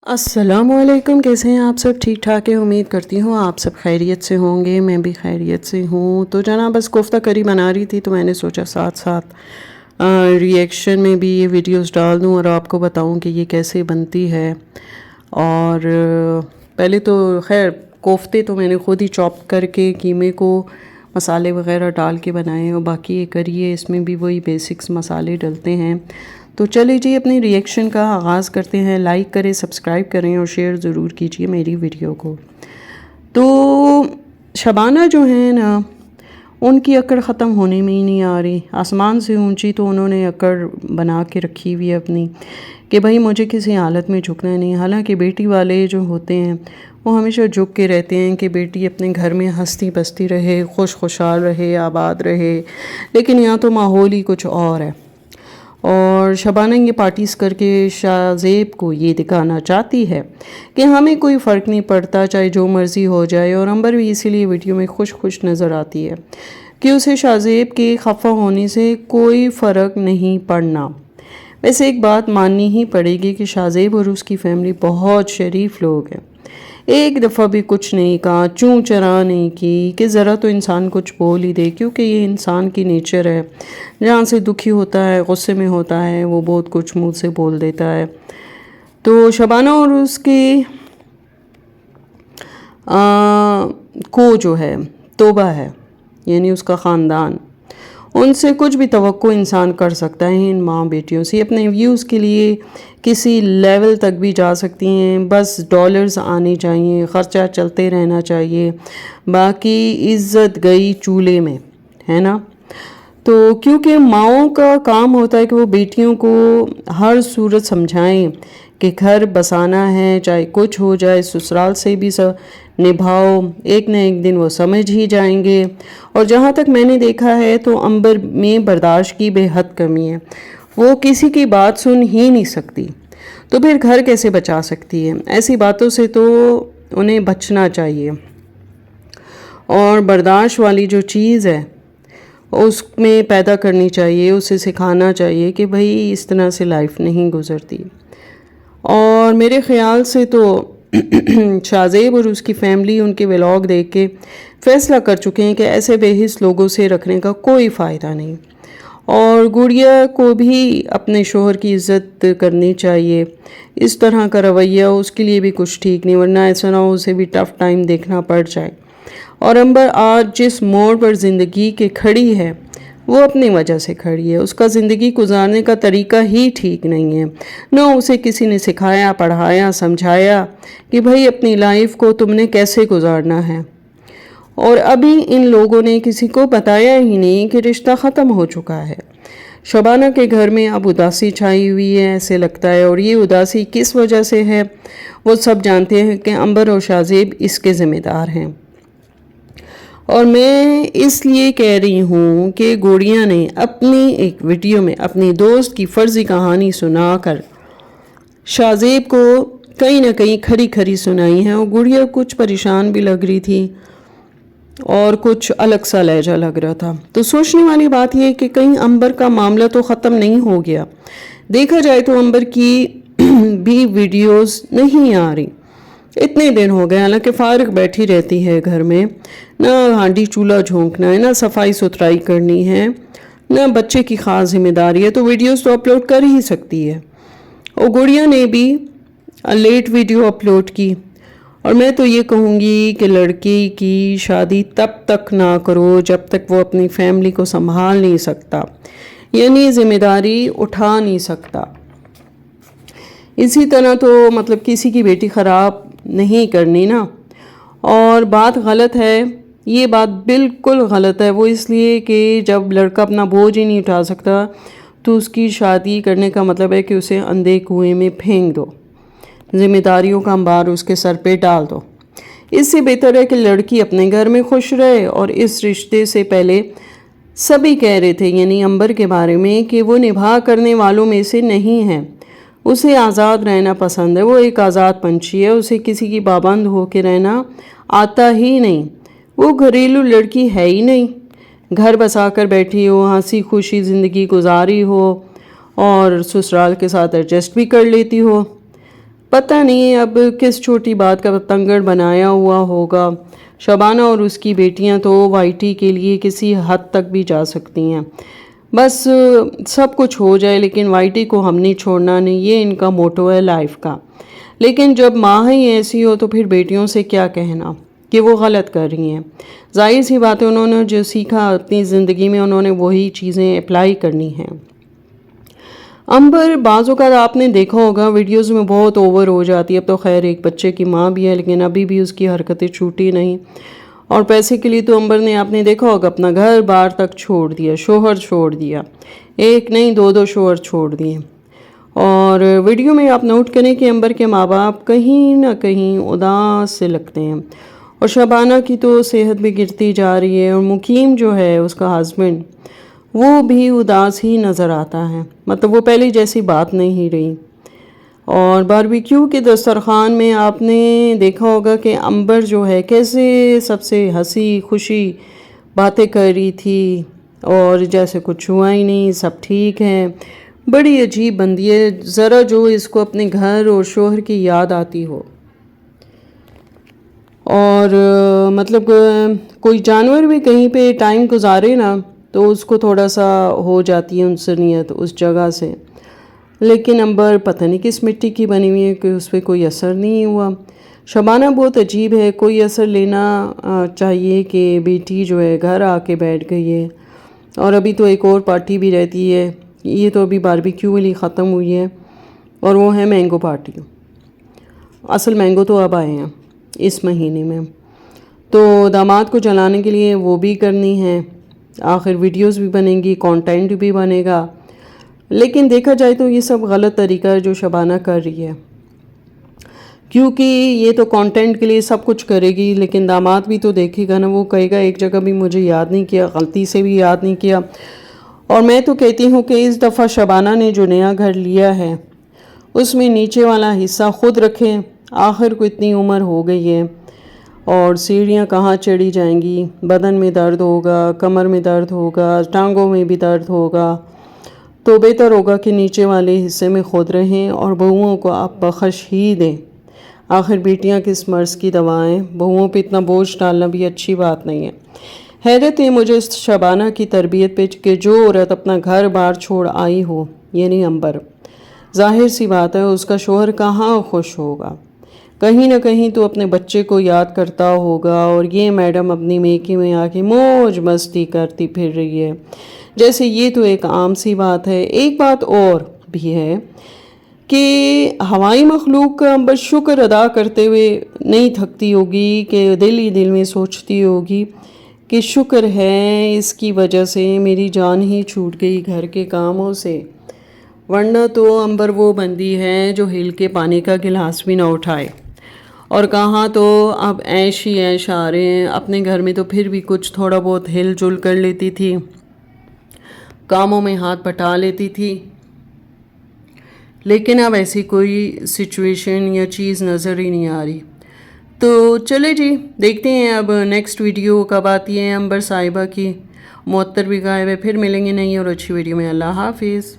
अस्सलाम वालेकुम। कैसे हैं आप सब? ठीक ठाक है, उम्मीद करती हूँ आप सब खैरियत से होंगे। मैं भी खैरियत से हूँ। तो जना बस कोफ्ता करी बना रही थी, तो मैंने सोचा साथ साथ रिएक्शन में भी ये वीडियोस डाल दूँ और आपको बताऊँ कि ये कैसे बनती है। और पहले तो खैर कोफ्ते तो मैंने ख़ुद ही चॉप करके कीमे को मसाले वगैरह डाल के बनाए, और बाकी ये करी है इसमें भी वही बेसिक्स मसाले डलते हैं। तो चलिए जी अपनी रिएक्शन का आगाज़ करते हैं। लाइक करें, सब्सक्राइब करें और शेयर ज़रूर कीजिए मेरी वीडियो को। तो शबाना जो है ना, उनकी अकड़ ख़त्म होने में ही नहीं आ रही। आसमान से ऊंची तो उन्होंने अकड़ बना के रखी हुई है अपनी, कि भाई मुझे किसी हालत में झुकना नहीं। हालांकि बेटी वाले जो होते हैं वो हमेशा झुक के रहते हैं कि बेटी अपने घर में हंसती बसती रहे, खुशहाल रहे, आबाद रहे। लेकिन यहाँ तो माहौल ही कुछ और है। और शबाना ये पार्टीज करके शाहज़ेब को ये दिखाना चाहती है कि हमें कोई फ़र्क नहीं पड़ता, चाहे जो मर्ज़ी हो जाए। और अंबर भी इसीलिए वीडियो में खुश नज़र आती है कि उसे शाहज़ेब के खफा होने से कोई फ़र्क नहीं पड़ना। वैसे एक बात माननी ही पड़ेगी कि शाहज़ेब और उसकी फैमिली बहुत शरीफ लोग हैं। एक दफ़ा भी कुछ नहीं कहा, चूँ चरा नहीं की कि ज़रा तो इंसान कुछ बोल ही दे, क्योंकि ये इंसान की नेचर है। जहाँ से दुखी होता है, गुस्से में होता है, वो बहुत कुछ मुँह से बोल देता है। तो शबाना और उसके को जो है तोबा है, यानी उसका ख़ानदान, उनसे कुछ भी तवक्को इंसान कर सकता है। इन माँ बेटियों से अपने व्यूज़ के लिए किसी लेवल तक भी जा सकती हैं। बस डॉलर्स आने चाहिए, ख़र्चा चलते रहना चाहिए, बाकी इज़्ज़त गई चूल्हे में, है ना। तो क्योंकि माँओं का काम होता है कि वो बेटियों को हर सूरत समझाएं कि घर बसाना है, चाहे कुछ हो जाए, ससुराल से भी निभाओ, एक न एक दिन वो समझ ही जाएंगे। और जहाँ तक मैंने देखा है तो अंबर में बर्दाश्त की बेहद कमी है। वो किसी की बात सुन ही नहीं सकती, तो फिर घर कैसे बचा सकती है? ऐसी बातों से तो उन्हें बचना चाहिए। और बर्दाश्त वाली जो चीज़ है उसमें पैदा करनी चाहिए, उसे सिखाना चाहिए कि भाई इस तरह से लाइफ नहीं गुजरती। और मेरे ख़्याल से तो शाहज़ेब और उसकी फैमिली उनके व्लॉग देख के फ़ैसला कर चुके हैं कि ऐसे बेहिस लोगों से रखने का कोई फ़ायदा नहीं। और गुड़िया को भी अपने शोहर की इज़्ज़त करनी चाहिए। इस तरह का रवैया उसके लिए भी कुछ ठीक नहीं, वरना ऐसा ना हो उसे भी टफ़ टाइम देखना पड़ जाए। और अंबर आज जिस मोड़ पर ज़िंदगी के खड़ी है वो अपनी वजह से खड़ी है। उसका ज़िंदगी गुजारने का तरीका ही ठीक नहीं है। न उसे किसी ने सिखाया, पढ़ाया, समझाया कि भाई अपनी लाइफ को तुमने कैसे गुजारना है। और अभी इन लोगों ने किसी को बताया ही नहीं कि रिश्ता ख़त्म हो चुका है। शबाना के घर में अब उदासी छाई हुई है ऐसे लगता है, और ये उदासी किस वजह से है वो सब जानते हैं कि अंबर और शाहज़ेब इसके ज़िम्मेदार हैं। और मैं इसलिए कह रही हूँ कि गुड़िया ने अपनी एक वीडियो में अपनी दोस्त की फ़र्ज़ी कहानी सुनाकर शाहज़ेब को कहीं ना कहीं खरी खरी सुनाई है। और गुड़िया कुछ परेशान भी लग रही थी और कुछ अलग सा लहजा लग रहा था। तो सोचने वाली बात यह है कि कहीं अंबर का मामला तो ख़त्म नहीं हो गया। देखा जाए तो अंबर की भी वीडियोस नहीं आ रही, इतने दिन हो गए। हालांकि फारिग बैठी रहती है घर में, ना हांडी चूल्हा झोंकना है, ना सफाई सुथराई करनी है, ना बच्चे की ख़ास जिम्मेदारी है, तो वीडियोस तो अपलोड कर ही सकती है। और गुड़िया ने भी लेट वीडियो अपलोड की। और मैं तो ये कहूँगी कि लड़की की शादी तब तक ना करो जब तक वो अपनी फैमिली को संभाल नहीं सकता, यानी ज़िम्मेदारी उठा नहीं सकता। इसी तरह तो मतलब किसी की बेटी ख़राब नहीं करनी ना। और बात गलत है, ये बात बिल्कुल गलत है। वो इसलिए कि जब लड़का अपना बोझ ही नहीं उठा सकता तो उसकी शादी करने का मतलब है कि उसे अंधे कुएं में फेंक दो, जिम्मेदारियों का अंबार उसके सर पे डाल दो। इससे बेहतर है कि लड़की अपने घर में खुश रहे। और इस रिश्ते से पहले सभी कह रहे थे, यानी अंबर के बारे में, कि वो निभा करने वालों में से नहीं है। उसे आज़ाद रहना पसंद है, वो एक आज़ाद पंछी है, उसे किसी की पाबंद हो के रहना आता ही नहीं। वो घरेलू लड़की है ही नहीं, घर बसा कर बैठी हो, हंसी खुशी ज़िंदगी गुजारी हो और ससुराल के साथ एडजस्ट भी कर लेती हो। پتہ نہیں اب کس چھوٹی بات کا بتنگڑ بنایا ہوا ہوگا۔ شبانہ اور اس کی بیٹیاں تو وائی ٹی کے لیے کسی حد تک بھی جا سکتی ہیں، بس سب کچھ ہو جائے لیکن وائی ٹی کو ہم نہیں چھوڑنا، نہیں، یہ ان کا موٹو ہے لائف کا۔ لیکن جب ماں ہی ایسی ہو تو پھر بیٹیوں سے کیا کہنا کہ وہ غلط کر رہی ہیں۔ ظاہر سی بات ہے انہوں نے جو سیکھا اپنی زندگی میں انہوں نے وہی چیزیں اپلائی کرنی ہیں۔ عنبر بعض اوقات آپ نے دیکھا ہوگا ویڈیوز میں بہت اوور ہو جاتی ہے، اب تو خیر ایک بچے کی ماں بھی ہے لیکن ابھی بھی اس کی حرکتیں چھوٹی نہیں، اور پیسے کے لیے تو عنبر نے آپ نے دیکھا ہوگا اپنا گھر بار تک چھوڑ دیا، شوہر چھوڑ دیا، ایک نہیں دو شوہر چھوڑ دیے۔ اور ویڈیو میں آپ نوٹ کریں کہ عنبر کے ماں باپ کہیں نہ کہیں اداس سے لگتے ہیں، اور شبانہ کی تو صحت بھی گرتی جا رہی ہے، اور مقیم جو ہے اس کا ہسبینڈ وہ بھی اداس ہی نظر آتا ہے، مطلب وہ پہلے جیسی بات نہیں رہی۔ اور باربیکیو کے دسترخوان میں آپ نے دیکھا ہوگا کہ عنبر جو ہے کیسے سب سے ہنسی خوشی باتیں کر رہی تھی، اور جیسے کچھ ہوا ہی نہیں، سب ٹھیک ہے۔ بڑی عجیب بندی ہے، ذرا جو اس کو اپنے گھر اور شوہر کی یاد آتی ہو، اور مطلب کوئی جانور بھی کہیں پہ ٹائم گزارے نا تو اس کو تھوڑا سا ہو جاتی ہے انسانیت اس جگہ سے، لیکن عنبر پتہ نہیں کس مٹی کی بنی ہوئی ہے کہ اس پہ کوئی اثر نہیں ہوا۔ شبانہ بہت عجیب ہے، کوئی اثر لینا چاہیے کہ بیٹی جو ہے گھر آ کے بیٹھ گئی ہے، اور ابھی تو ایک اور پارٹی بھی رہتی ہے، یہ تو ابھی باربیکیو والی ختم ہوئی ہے، اور وہ ہے مینگو پارٹی۔ اصل مینگو تو اب آئے ہیں اس مہینے میں، تو داماد کو چلانے کے لیے وہ بھی کرنی ہے، آخر ویڈیوز بھی بنیں گی، کانٹینٹ بھی بنے گا، لیکن دیکھا جائے تو یہ سب غلط طریقہ ہے جو شبانہ کر رہی ہے، کیونکہ یہ تو کانٹینٹ کے لیے سب کچھ کرے گی لیکن داماد بھی تو دیکھے گا نا، وہ کہے گا ایک جگہ بھی مجھے یاد نہیں کیا، غلطی سے بھی یاد نہیں کیا۔ اور میں تو کہتی ہوں کہ اس دفعہ شبانہ نے جو نیا گھر لیا ہے اس میں نیچے والا حصہ خود رکھیں، آخر کو اتنی عمر ہو گئی ہے، اور سیڑھیاں کہاں چڑھی جائیں گی، بدن میں درد ہوگا، کمر میں درد ہوگا، ٹانگوں میں بھی درد ہوگا، تو بہتر ہوگا کہ نیچے والے حصے میں خود رہیں اور بہوؤں کو آپ بخش ہی دیں۔ آخر بیٹیاں کس مرض کی دوائیں، بہوؤں پہ اتنا بوجھ ڈالنا بھی اچھی بات نہیں ہے۔ حیرت ہے مجھے اس شبانہ کی تربیت پہ کہ جو عورت اپنا گھر بار چھوڑ آئی ہو، یعنی عنبر، ظاہر سی بات ہے اس کا شوہر کہاں خوش ہوگا، کہیں نہ کہیں تو اپنے بچے کو یاد کرتا ہوگا، اور یہ میڈم اپنی میکے میں آ کے موج مستی کرتی پھر رہی ہے، جیسے یہ تو ایک عام سی بات ہے۔ ایک بات اور بھی ہے کہ ہوائی مخلوق کا عنبر شکر ادا کرتے ہوئے نہیں تھکتی ہوگی کہ دل ہی دل میں سوچتی ہوگی کہ شکر ہے اس کی وجہ سے میری جان ہی چھوٹ گئی گھر کے کاموں سے، ورنہ تو عنبر وہ بندی ہے جو ہل کے پانی کا گلاس بھی نہ اٹھائے، اور کہاں تو اب عیش ہی عیش آ رہے ہیں، اپنے گھر میں تو پھر بھی کچھ تھوڑا بہت ہل جل کر لیتی تھی، کاموں میں ہاتھ بٹا لیتی تھی، لیکن اب ایسی کوئی سچویشن یا چیز نظر ہی نہیں آ رہی۔ تو چلے جی دیکھتے ہیں اب نیکسٹ ویڈیو کب آتی ہے عنبر صاحبہ کی، معطر بھی غائب ہے، پھر ملیں گے نئی اور اچھی ویڈیو میں۔ اللہ حافظ۔